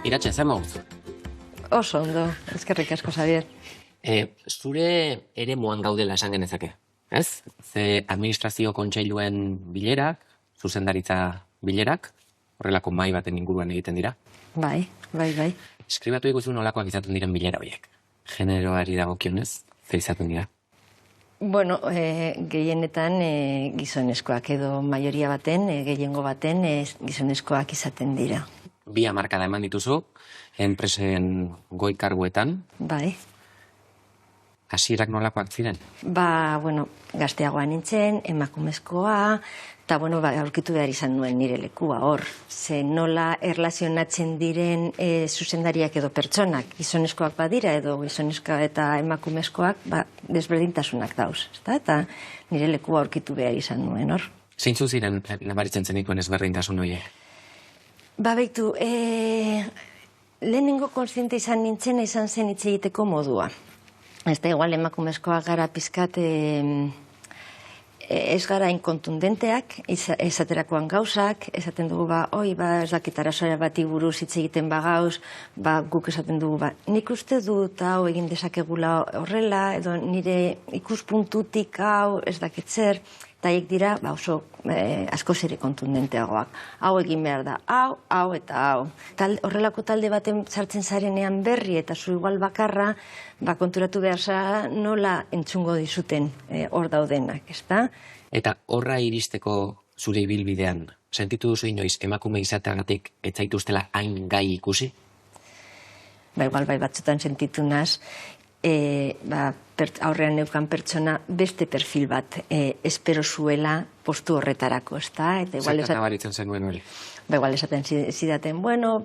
Iratxe, zer mauz? Oso ondo, eskerrik asko, Xabier. Zure ere moan gaudela esan genezake, ez? Ze administrazio kontseiluen bilerak, zuzendaritza bilerak, horrelako mahai baten inguruan egiten dira. Bai. Eskribatu ikusi nolakoak izaten diren bilera horiek. Generoari dagokionez, zer izaten dira? Bueno, gehienetan gizonezkoak edo maioria baten, gehiengo baten gizonezkoak izaten dira. Bi hamarkada eman dituzu, enpresen goi karguetan. Bai. Hasierak nolakoak ziren? Bueno, gazteagoa nintzen, emakumezkoa, eta, aurkitu behar izan nuen nire lekua hor. Ze nola erlazionatzen diren zuzendariak edo pertsonak, gizonezkoak badira edo gizonezkoa eta emakumezkoak, desberdintasunak dauz, ezta? Eta nire lekua aurkitu behar izan nuen hor. Zeintzu ziren nabaritzen zenituen ezberdintasun horiek? Baitu, lehenengo kontziente izan nintzena izan zen hitz egiteko modua. Ez da, igual emakumezkoak gara pizkat ez gara inkontundenteak, esaterakoan gauzak, esaten dugu, ez dakit arazoa bati buruz hitz egiten bagauz, guk esaten dugu, nik uste dut hau egin dezakegula horrela, edo nire ikuspuntutik hau ez dakit zer, eta haiek dira oso askoz ere kontundenteagoak. Hau egin behar da, hau eta hau. Horrelako talde baten sartzen zarenean berri eta zu igual bakarra, konturatu behar zara nola entzungo dizuten hor daudenak, ezta? Eta horra iristeko zure ibilbidean, sentitu duzu inoiz emakume izateagatik ez zaituztela hain gai ikusi? Igual batzutan sentitu naz, aurrean neukan pertsona beste perfil bat espero zuela postu horretarako, ezta? Zertan nabaritzen zenuen hori? Igual esaten zidaten,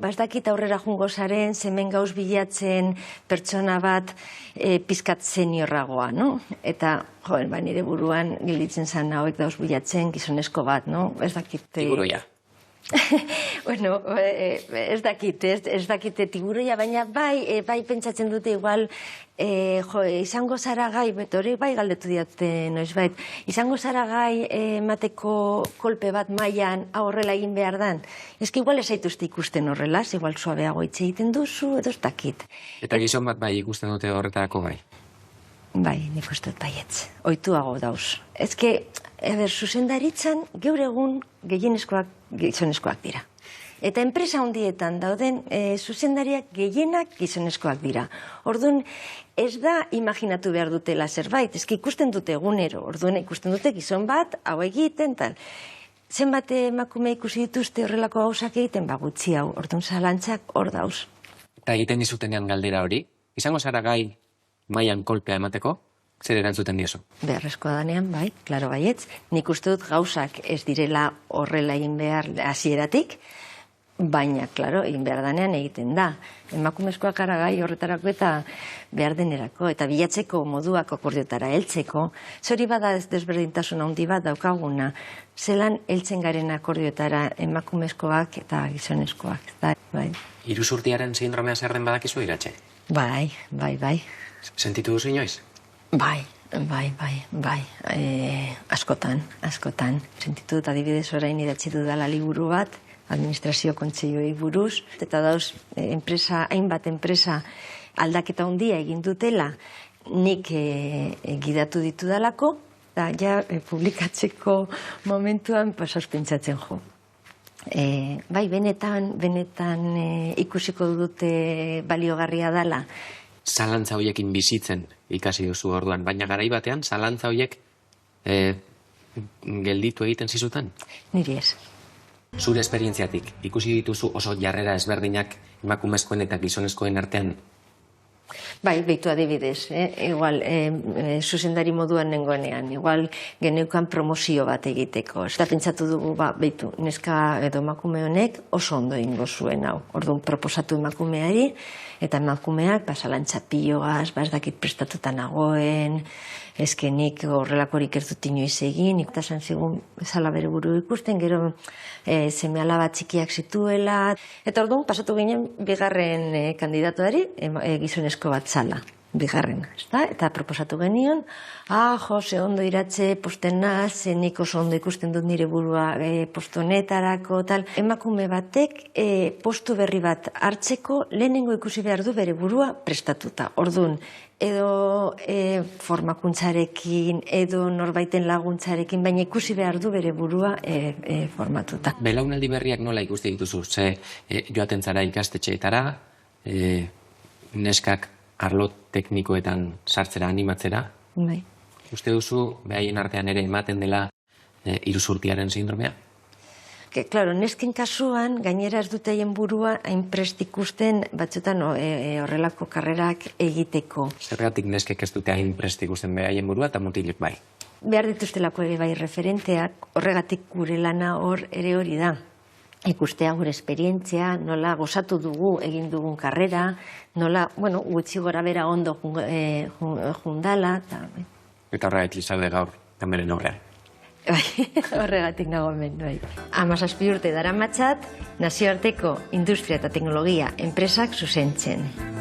ez dakit aurrera jungo zaren, zemen gauz bilatzen pertsona bat pizkat seniorragoa, no? Eta, nire buruan gelditzen zen hauek dauz bilatzen gizonezko bat, no? Ez dakit... Tiguroia. Ez dakite tiguroia, baina bai pentsatzen dute igual, izango zara gai, hori bai galdetu diate noizbait, izango zara gai emateko kolpe bat mailan horrela egin behar dan. Ez que igual ez zaituzte ikusten horrela, igual suabeago hitz egiten duzu, edo ez dakit. Eta gizon bat bai ikusten dute horretarako gai? Bai, nik uste dut baietz. Oituago dauz. Ez que, zuzendaritzan, gaur egun gehienezkoak gizonezkoak dira. Eta enpresa handietan dauden zuzendariak gehienak gizonezkoak dira. Orduan, ez da imaginatu behar dutela zerbait, ez que ikusten dute egunero. Orduan, ikusten dute gizon bat, hau egiten, tal. Zenbat emakume ikusi dituzte horrelako gauzak egiten, gutxi hau. Orduan, zalantzak hor dauz. Eta egiten dizutenean galdera hori, izango zara gai mailan kolpea emateko, zer erantzuten diezu? Beharrezkoa danean, bai, klaro baietz. Nik uste dut gauzak ez direla horrela egin behar hasieratik, baina, klaro, egin behar danean egiten da. Emakumezkoak gara gai horretarako eta behar denerako, eta bilatzeko moduak akordiotara heltzeko, zori bada desberdintasun handi bat daukaguna, zelan heltzen garen akordiotara emakumezkoak eta gizonezkoak. Bai. Iruzurtiaren sindromea zer den badakizu, Iratxe? Bai. Sentitu duzu inoiz? Bai. Askotan. Sentitu dut adibidez orain idatzi dudala liburu bat, administrazio kontseiluei buruz, eta dauz hainbat enpresa aldaketa handia egin dutela, nik gidatu ditudalako, eta ja publikatzeko momentuan pentsatzen jo. Bai, benetan ikusiko dute baliogarria dela. Zalantza horiekin bizitzen ikasi duzu orduan, baina garai batean zalantza horiek gelditu egiten zizuten? Niri ez. Zure esperientziatik, ikusi dituzu oso jarrera ezberdinak emakumezkoen eta gizonezkoen artean? Bai, behitu adibidez, igual, zuzendari moduan nengoenean, igual geneukan promozio bat egiteko. Eta pentsatu dugu, behitu, neska edo emakume honek oso ondo ingo zuen hau. Orduan, proposatu emakumeari, eta emakumeak, zalantza piloaz, ez dakit prestatuta nagoen, ezkenik horrelakorik ez dut inoiz egin, eta esan zigun, bezala bere buru ikusten, gero seme alaba txikiak zituela, eta orduan, pasatu ginen, bigarren kandidatuari, gizonezko bat zala. bigarrena, ezta? Eta proposatu genion, ze ondo iratze posten naz, nik oso ondo ikusten dut nire burua postu honetarako, tal. Emakume batek postu berri bat hartzeko lehenengo ikusi behar du bere burua prestatuta. Orduan, edo formakuntzarekin, edo norbaiten laguntzarekin, baina ikusi behar du bere burua formatuta. Belaunaldi berriak nola ikusti dituzu? Ze joaten zara ikastetxeetara, neskak arlo teknikoetan sartzera animatzera. Bai. Uste duzu, behaien artean ere ematen dela iruzurtiaren sindromea? Claro, nesken kasuan, gainera ez dute haien burua hainprest ikusten batzutan horrelako karrerak egiteko. Zergatik neskek ez dute hainprest ikusten behaien burua eta mutilek bai? Behar dituztelako ere bai referenteak, horregatik gure lana hor ere hori da. Ikustea gure esperientzia, nola gozatu dugu egin dugun karrera, nola, gutxi gora bera ondo jundala. Eta horregatik zaude gaur, kameren horrean. Horregatik nago hemen, bai. 17 urte daramatzat, nazioarteko industria eta teknologia enpresak zuzentzen.